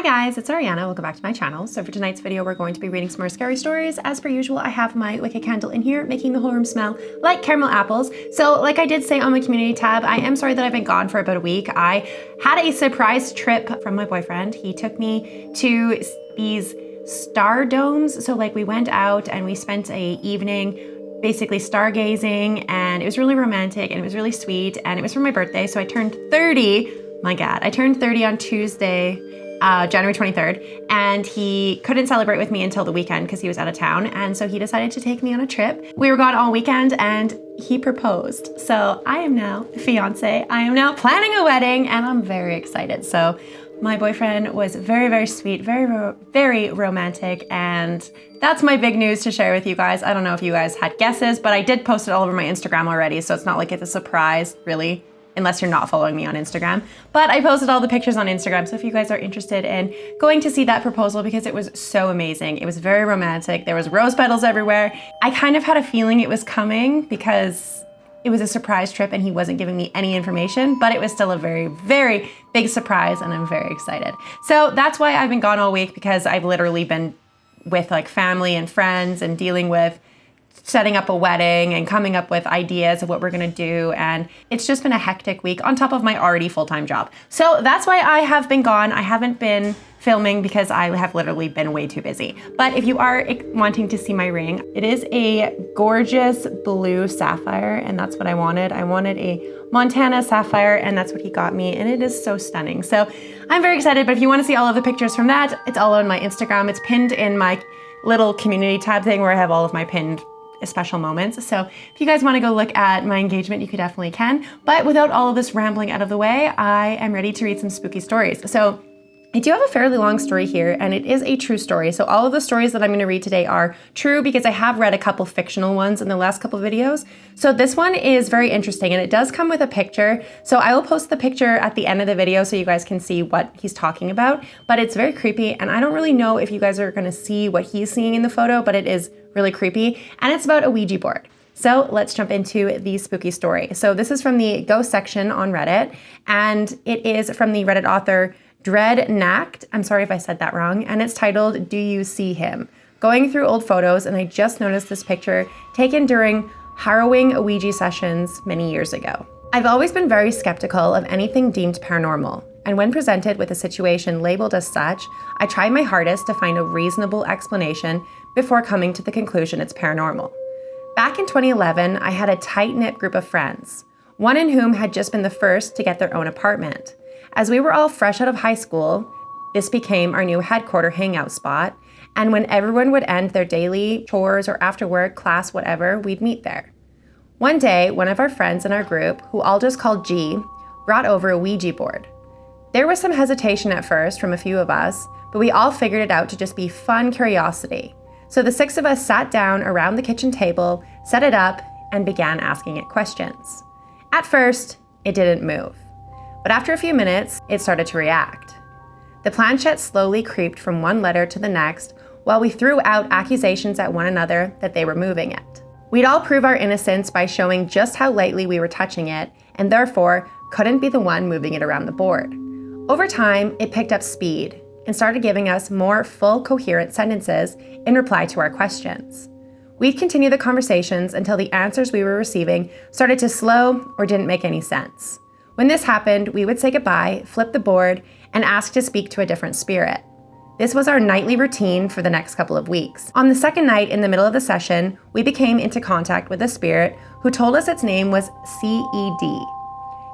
guys, it's Ariana. Welcome back to my channel. So for tonight's video, we're going to be reading some more scary stories. As per usual, I have my wicked candle in here, making the whole room smell like caramel apples. So like I did say on my community tab, I am sorry that I've been gone for about a week. I had a surprise trip from my boyfriend. He took me to these star domes. So like we went out and we spent a evening basically stargazing, and it was really romantic and it was really sweet, and it was for my birthday. So I turned 30. My God, I turned 30 on Tuesday, January 23rd, and he couldn't celebrate with me until the weekend because he was out of town, and so he decided to take me on a trip. We were gone all weekend and he proposed. So I am now fiance. I am now planning a wedding and I'm very excited. So my boyfriend was very, very sweet, very romantic, and that's my big news to share with you guys. I don't know if you guys had guesses, but I did post it all over my Instagram already, so it's not like it's a surprise, really, unless you're not following me on Instagram. But I posted all the pictures on Instagram, so if you guys are interested in going to see that proposal, because it was so amazing. It was very romantic. There was rose petals everywhere. I kind of had a feeling it was coming because it was a surprise trip and he wasn't giving me any information, but it was still a very, very big surprise, and I'm very excited. So that's why I've been gone all week, because I've literally been with like family and friends and dealing with setting up a wedding and coming up with ideas of what we're gonna do. And it's just been a hectic week on top of my already full-time job. So that's why I have been gone. I haven't been filming because I have literally been way too busy. But if you are wanting to see my ring, it is a gorgeous blue sapphire, and that's what I wanted. I wanted a Montana sapphire, and that's what he got me, and it is so stunning. So I'm very excited, but if you wanna see all of the pictures from that, it's all on my Instagram. It's pinned in my little community tab thing where I have all of my pinned special moments. So if you guys want to go look at my engagement, you definitely can. But without all of this rambling out of the way, I am ready to read some spooky stories. So I do have a fairly long story here, and it is a true story. So all of the stories that I'm going to read today are true, because I have read a couple fictional ones in the last couple videos. So this one is very interesting, and it does come with a picture. So I will post the picture at the end of the video so you guys can see what he's talking about. But it's very creepy, and I don't really know if you guys are going to see what he's seeing in the photo, but it is really creepy, and it's about a Ouija board. So let's jump into the spooky story. So this is from the ghost section on Reddit, and it is from the Reddit author Dread Nact. I'm sorry if I said that wrong. And it's titled, Do You See Him? Going through old photos, and I just noticed this picture taken during harrowing Ouija sessions many years ago. I've always been very skeptical of anything deemed paranormal, and when presented with a situation labeled as such, I try my hardest to find a reasonable explanation before coming to the conclusion it's paranormal. Back in 2011, I had a tight-knit group of friends, one in whom had just been the first to get their own apartment. As we were all fresh out of high school, this became our new headquarter hangout spot, and when everyone would end their daily chores or after work, class, whatever, we'd meet there. One day, one of our friends in our group, who I'll just call G, brought over a Ouija board. There was some hesitation at first from a few of us, but we all figured it out to just be fun curiosity. So the 6 of us sat down around the kitchen table, set it up, and began asking it questions. At first, it didn't move. But after a few minutes, it started to react. The planchette slowly creeped from one letter to the next while we threw out accusations at one another that they were moving it. We'd all prove our innocence by showing just how lightly we were touching it, and therefore couldn't be the one moving it around the board. Over time, it picked up speed and started giving us more full, coherent sentences in reply to our questions. We'd continue the conversations until the answers we were receiving started to slow or didn't make any sense. When this happened, we would say goodbye, flip the board, and ask to speak to a different spirit. This was our nightly routine for the next couple of weeks. On the second night, in the middle of the session, we became into contact with a spirit who told us its name was CED.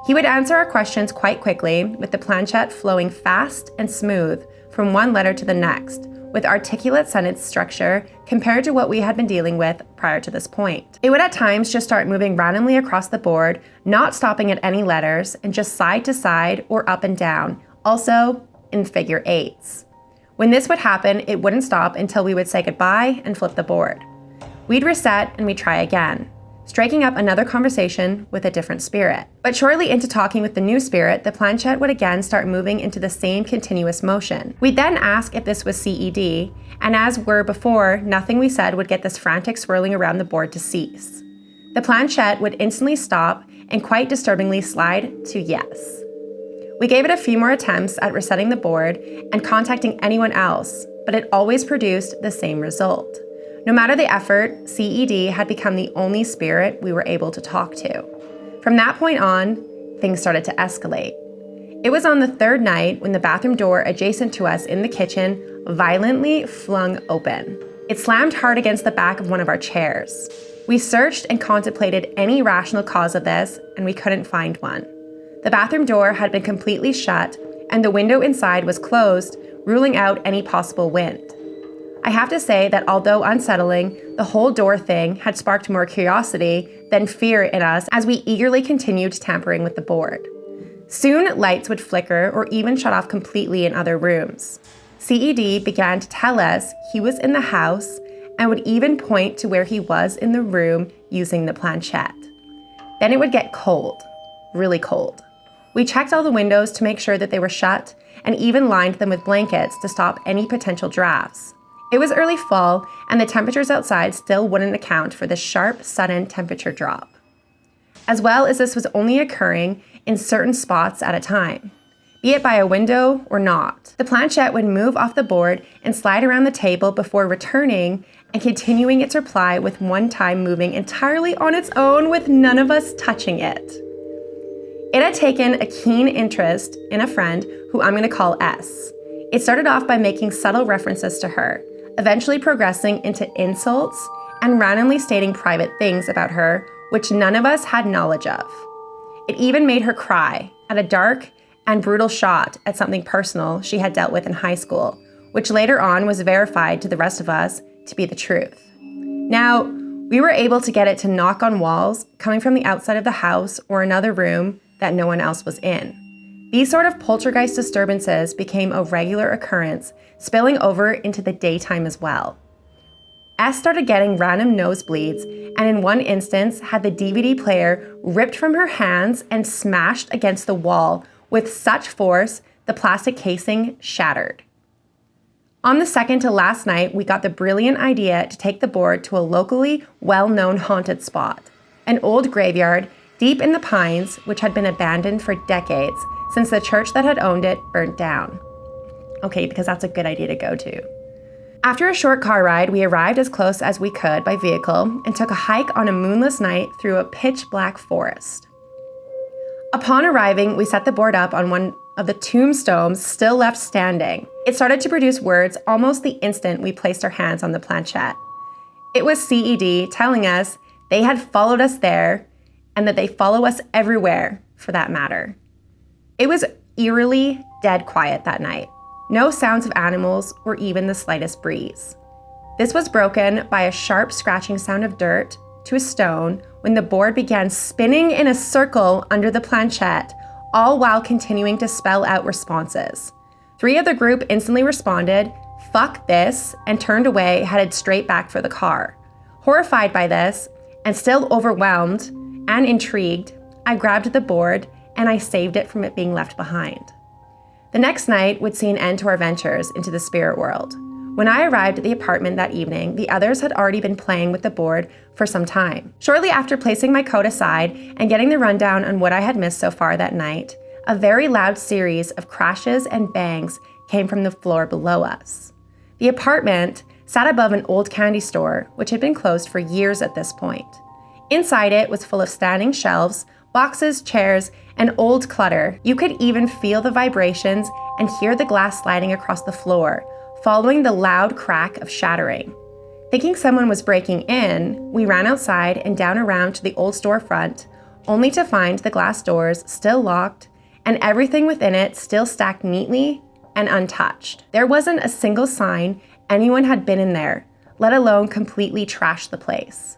He would answer our questions quite quickly, with the planchette flowing fast and smooth from one letter to the next, with articulate sentence structure compared to what we had been dealing with prior to this point. It would at times just start moving randomly across the board, not stopping at any letters, and just side to side or up and down, also in figure 8s. When this would happen, it wouldn't stop until we would say goodbye and flip the board. We'd reset and we'd try again, striking up another conversation with a different spirit. But shortly into talking with the new spirit, the planchette would again start moving into the same continuous motion. We'd then ask if this was CED, and as were before, nothing we said would get this frantic swirling around the board to cease. The planchette would instantly stop and quite disturbingly slide to yes. We gave it a few more attempts at resetting the board and contacting anyone else, but it always produced the same result. No matter the effort, CED had become the only spirit we were able to talk to. From that point on, things started to escalate. It was on the third night when the bathroom door adjacent to us in the kitchen violently flung open. It slammed hard against the back of one of our chairs. We searched and contemplated any rational cause of this, and we couldn't find one. The bathroom door had been completely shut, and the window inside was closed, ruling out any possible wind. I have to say that although unsettling, the whole door thing had sparked more curiosity than fear in us as we eagerly continued tampering with the board. Soon, lights would flicker or even shut off completely in other rooms. CED began to tell us he was in the house and would even point to where he was in the room using the planchette. Then it would get cold, really cold. We checked all the windows to make sure that they were shut and even lined them with blankets to stop any potential drafts. It was early fall, and the temperatures outside still wouldn't account for the sharp, sudden temperature drop. As well as this was only occurring in certain spots at a time, be it by a window or not. The planchette would move off the board and slide around the table before returning and continuing its reply with one time moving entirely on its own with none of us touching it. It had taken a keen interest in a friend who I'm going to call S. It started off by making subtle references to her, eventually progressing into insults and randomly stating private things about her, which none of us had knowledge of. It even made her cry at a dark and brutal shot at something personal she had dealt with in high school, which later on was verified to the rest of us to be the truth. Now, we were able to get it to knock on walls coming from the outside of the house or another room that no one else was in. These sort of poltergeist disturbances became a regular occurrence, spilling over into the daytime as well. S started getting random nosebleeds, and in one instance had the DVD player ripped from her hands and smashed against the wall with such force the plastic casing shattered. On the second to last night, we got the brilliant idea to take the board to a locally well-known haunted spot, an old graveyard deep in the pines, which had been abandoned for decades since the church that had owned it burnt down. Okay, because that's a good idea to go to. After a short car ride, we arrived as close as we could by vehicle and took a hike on a moonless night through a pitch-black forest. Upon arriving, we set the board up on one of the tombstones still left standing. It started to produce words almost the instant we placed our hands on the planchette. It was CED telling us they had followed us there and that they follow us everywhere, for that matter. It was eerily dead quiet that night. No sounds of animals or even the slightest breeze. This was broken by a sharp scratching sound of dirt to a stone when the board began spinning in a circle under the planchette, all while continuing to spell out responses. 3 of the group instantly responded, "Fuck this," and turned away, headed straight back for the car. Horrified by this, and still overwhelmed and intrigued, I grabbed the board and I saved it from it being left behind. The next night would see an end to our ventures into the spirit world. When I arrived at the apartment that evening, the others had already been playing with the board for some time. Shortly after placing my coat aside and getting the rundown on what I had missed so far that night, a very loud series of crashes and bangs came from the floor below us. The apartment sat above an old candy store, which had been closed for years at this point. Inside it was full of standing shelves, boxes, chairs, and old clutter. You could even feel the vibrations and hear the glass sliding across the floor, following the loud crack of shattering. Thinking someone was breaking in, we ran outside and down around to the old storefront, only to find the glass doors still locked and everything within it still stacked neatly and untouched. There wasn't a single sign anyone had been in there, let alone completely trashed the place.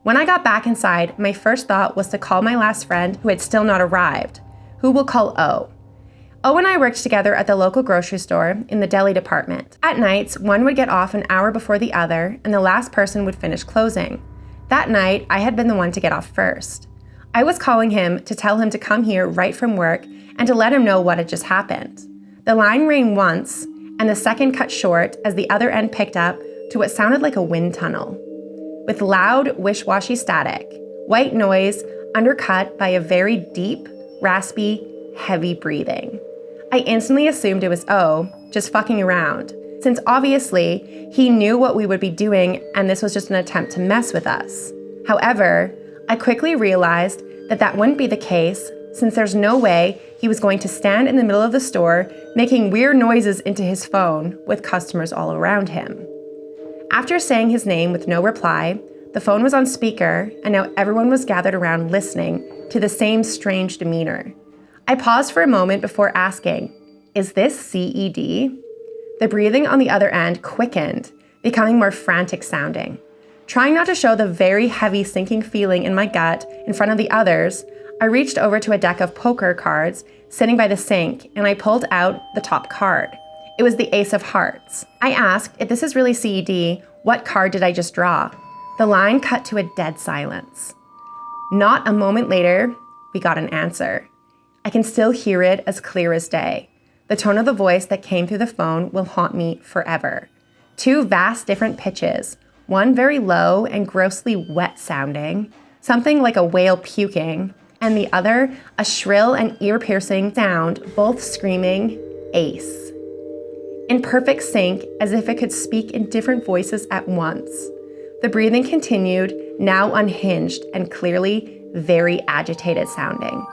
When I got back inside, my first thought was to call my last friend who had still not arrived, who we'll call O. O and I worked together at the local grocery store in the deli department. At nights, one would get off an hour before the other, and the last person would finish closing. That night, I had been the one to get off first. I was calling him to tell him to come here right from work and to let him know what had just happened. The line rang once, and the second cut short as the other end picked up to what sounded like a wind tunnel, with loud, wish-washy static, white noise undercut by a very deep, raspy, heavy breathing. I instantly assumed it was O, just fucking around, since obviously he knew what we would be doing and this was just an attempt to mess with us. However, I quickly realized that that wouldn't be the case, since there's no way he was going to stand in the middle of the store making weird noises into his phone with customers all around him. After saying his name with no reply, the phone was on speaker and now everyone was gathered around listening to the same strange demeanor. I paused for a moment before asking, "Is this CED?" The breathing on the other end quickened, becoming more frantic sounding. Trying not to show the very heavy sinking feeling in my gut in front of the others, I reached over to a deck of poker cards sitting by the sink and I pulled out the top card. It was the Ace of Hearts. I asked, if this is really CED, what card did I just draw? The line cut to a dead silence. Not a moment later, we got an answer. I can still hear it as clear as day. The tone of the voice that came through the phone will haunt me forever. Two vast different pitches, one very low and grossly wet sounding, something like a whale puking, and the other a shrill and ear-piercing sound, both screaming, "Ace." In perfect sync, as if it could speak in different voices at once. The breathing continued, now unhinged and clearly very agitated sounding.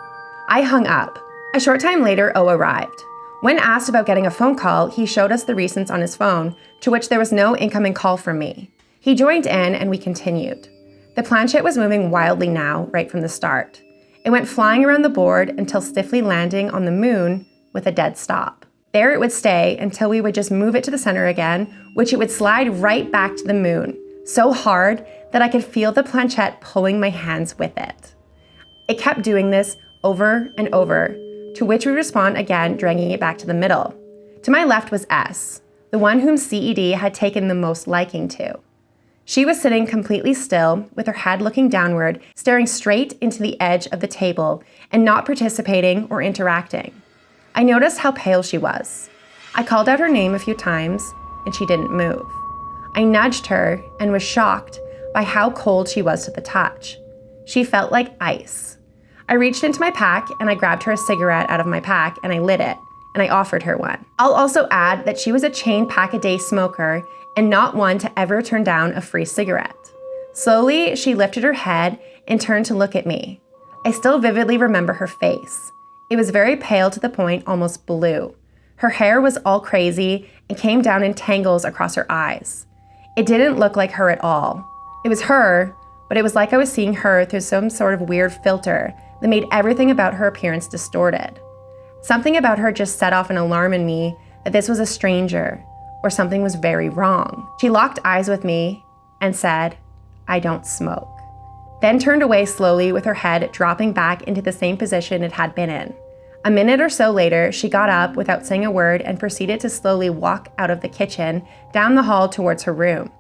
I hung up. A short time later, O arrived. When asked about getting a phone call, he showed us the recents on his phone, to which there was no incoming call from me. He joined in and we continued. The planchette was moving wildly now, right from the start. It went flying around the board until stiffly landing on the moon with a dead stop. There it would stay until we would just move it to the center again, which it would slide right back to the moon, so hard that I could feel the planchette pulling my hands with it. It kept doing this over and over, to which we respond again, dragging it back to the middle. To my left was S, the one whom CED had taken the most liking to. She was sitting completely still, with her head looking downward, staring straight into the edge of the table and not participating or interacting. I noticed how pale she was. I called out her name a few times, and she didn't move. I nudged her and was shocked by how cold she was to the touch. She felt like ice. I reached into my pack and I grabbed her a cigarette out of my pack and I lit it, and I offered her one. I'll also add that she was a chain pack-a-day smoker and not one to ever turn down a free cigarette. Slowly, she lifted her head and turned to look at me. I still vividly remember her face. It was very pale to the point almost blue. Her hair was all crazy and came down in tangles across her eyes. It didn't look like her at all. It was her, but it was like I was seeing her through some sort of weird filter that made everything about her appearance distorted. Something about her just set off an alarm in me that this was a stranger, or something was very wrong. She locked eyes with me and said, "I don't smoke." Then turned away slowly with her head dropping back into the same position it had been in. A minute or so later, she got up without saying a word and proceeded to slowly walk out of the kitchen, down the hall towards her room.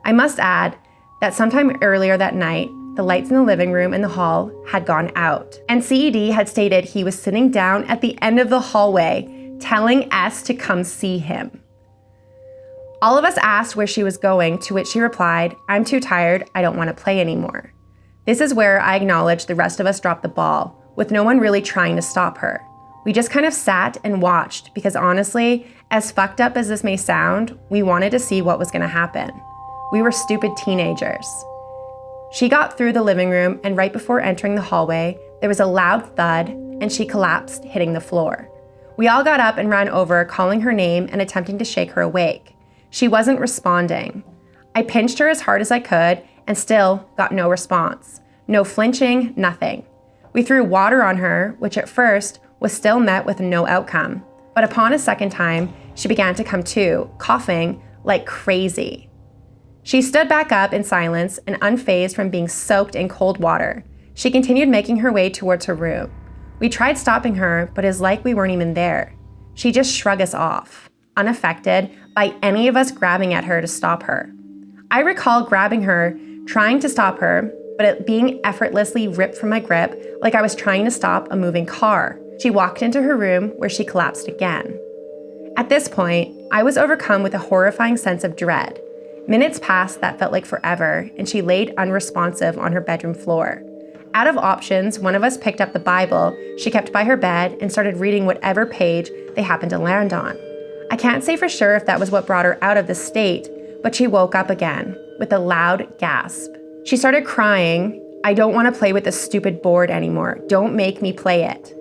I must add that sometime earlier that night, the lights in the living room and the hall had gone out, and CED had stated he was sitting down at the end of the hallway, telling S to come see him. All of us asked where she was going, to which she replied, "I'm too tired, I don't want to play anymore." This is where I acknowledge the rest of us dropped the ball, with no one really trying to stop her. We just kind of sat and watched because honestly, as fucked up as this may sound, we wanted to see what was going to happen. We were stupid teenagers. She got through the living room, and right before entering the hallway, there was a loud thud and she collapsed, hitting the floor. We all got up and ran over, calling her name and attempting to shake her awake. She wasn't responding. I pinched her as hard as I could and still got no response. No flinching, nothing. We threw water on her, which at first was still met with no outcome. But upon a second time, she began to come to, coughing like crazy. She stood back up in silence and unfazed from being soaked in cold water. She continued making her way towards her room. We tried stopping her, but it's like we weren't even there. She just shrugged us off, unaffected by any of us grabbing at her to stop her. I recall grabbing her, trying to stop her, but it being effortlessly ripped from my grip like I was trying to stop a moving car. She walked into her room where she collapsed again. At this point, I was overcome with a horrifying sense of dread. Minutes passed that felt like forever, and she laid unresponsive on her bedroom floor. Out of options, one of us picked up the Bible she kept by her bed and started reading whatever page they happened to land on. I can't say for sure if that was what brought her out of this state, but she woke up again with a loud gasp. She started crying, "I don't want to play with this stupid board anymore. Don't make me play it."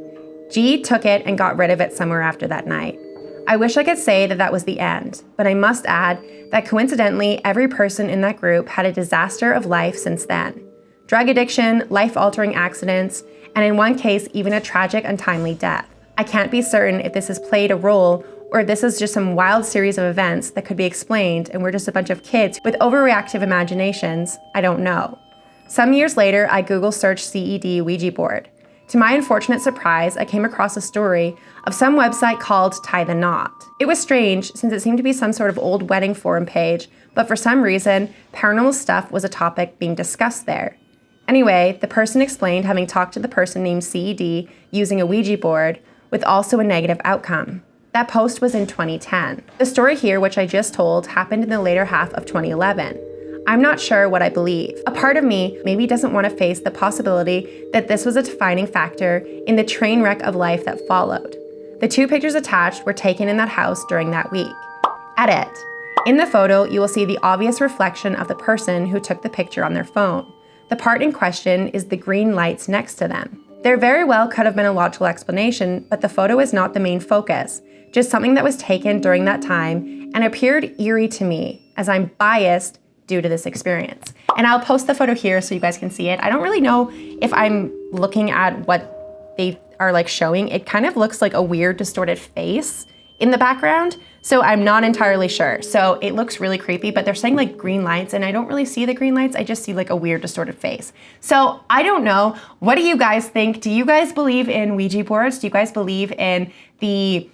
G took it and got rid of it somewhere after that night. I wish I could say that that was the end, but I must add that coincidentally, every person in that group had a disaster of life since then. Drug addiction, life-altering accidents, and in one case, even a tragic, untimely death. I can't be certain if this has played a role or if this is just some wild series of events that could be explained and we're just a bunch of kids with overreactive imaginations. I don't know. Some years later, I Google searched CED Ouija board. To my unfortunate surprise, I came across a story of some website called Tie the Knot. It was strange since it seemed to be some sort of old wedding forum page, but for some reason, paranormal stuff was a topic being discussed there. Anyway, the person explained having talked to the person named CED using a Ouija board with also a negative outcome. That post was in 2010. The story here, which I just told, happened in the later half of 2011. I'm not sure what I believe. A part of me maybe doesn't want to face the possibility that this was a defining factor in the train wreck of life that followed. The 2 pictures attached were taken in that house during that week. Edit. In the photo, you will see the obvious reflection of the person who took the picture on their phone. The part in question is the green lights next to them. There very well could have been a logical explanation, but the photo is not the main focus, just something that was taken during that time and appeared eerie to me, as I'm biased due to this experience. And I'll post the photo here so you guys can see it. I don't really know if I'm looking at what they are like showing. It kind of looks like a weird distorted face in the background, so I'm not entirely sure. So it looks really creepy, but they're saying like green lights and I don't really see the green lights. I just see like a weird distorted face. So I don't know. What do you guys think? Do you guys believe in Ouija boards? Do you guys believe in the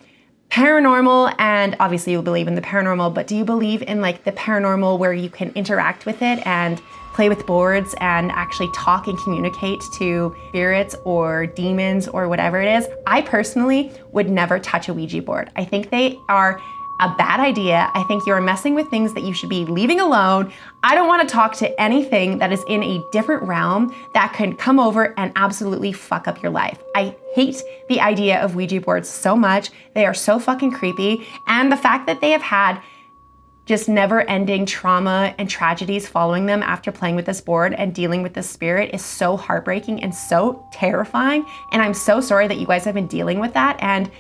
paranormal? And obviously you believe in the paranormal, but do you believe in like the paranormal where you can interact with it and play with boards and actually talk and communicate to spirits or demons or whatever it is? I personally would never touch a Ouija board. I think they are a bad idea. I think you're messing with things that you should be leaving alone. I don't want to talk to anything that is in a different realm that can come over and absolutely fuck up your life. I hate the idea of Ouija boards so much. They are so fucking creepy. And the fact that they have had just never-ending trauma and tragedies following them after playing with this board and dealing with this spirit is so heartbreaking and so terrifying. And I'm so sorry that you guys have been dealing with that. And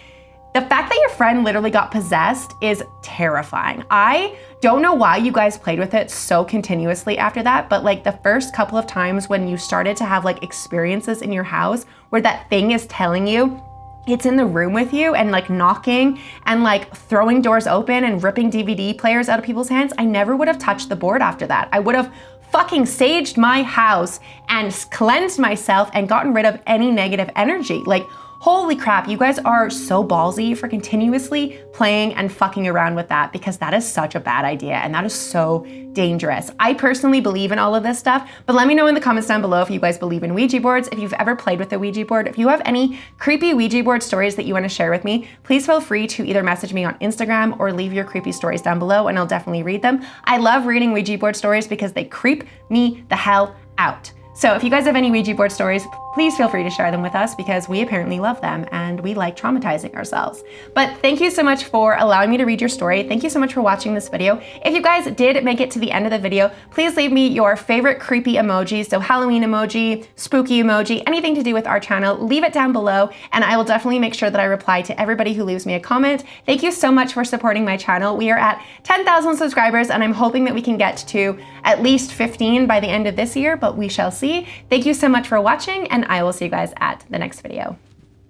the fact that your friend literally got possessed is terrifying. I don't know why you guys played with it so continuously after that, but like the first couple of times when you started to have like experiences in your house where that thing is telling you it's in the room with you and like knocking and like throwing doors open and ripping DVD players out of people's hands, I never would have touched the board after that. I would have fucking saged my house and cleansed myself and gotten rid of any negative energy. Like, holy crap, you guys are so ballsy for continuously playing and fucking around with that, because that is such a bad idea and that is so dangerous. I personally believe in all of this stuff, but let me know in the comments down below if you guys believe in Ouija boards, if you've ever played with a Ouija board, if you have any creepy Ouija board stories that you want to share with me, please feel free to either message me on Instagram or leave your creepy stories down below and I'll definitely read them. I love reading Ouija board stories because they creep me the hell out. So if you guys have any Ouija board stories, please feel free to share them with us because we apparently love them and we like traumatizing ourselves. But thank you so much for allowing me to read your story. Thank you so much for watching this video. If you guys did make it to the end of the video, please leave me your favorite creepy emojis. So Halloween emoji, spooky emoji, anything to do with our channel, leave it down below and I will definitely make sure that I reply to everybody who leaves me a comment. Thank you so much for supporting my channel. We are at 10,000 subscribers and I'm hoping that we can get to at least 15 by the end of this year, but we shall see. Thank you so much for watching and I will see you guys at the next video.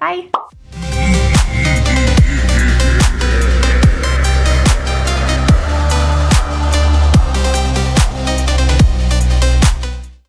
Bye.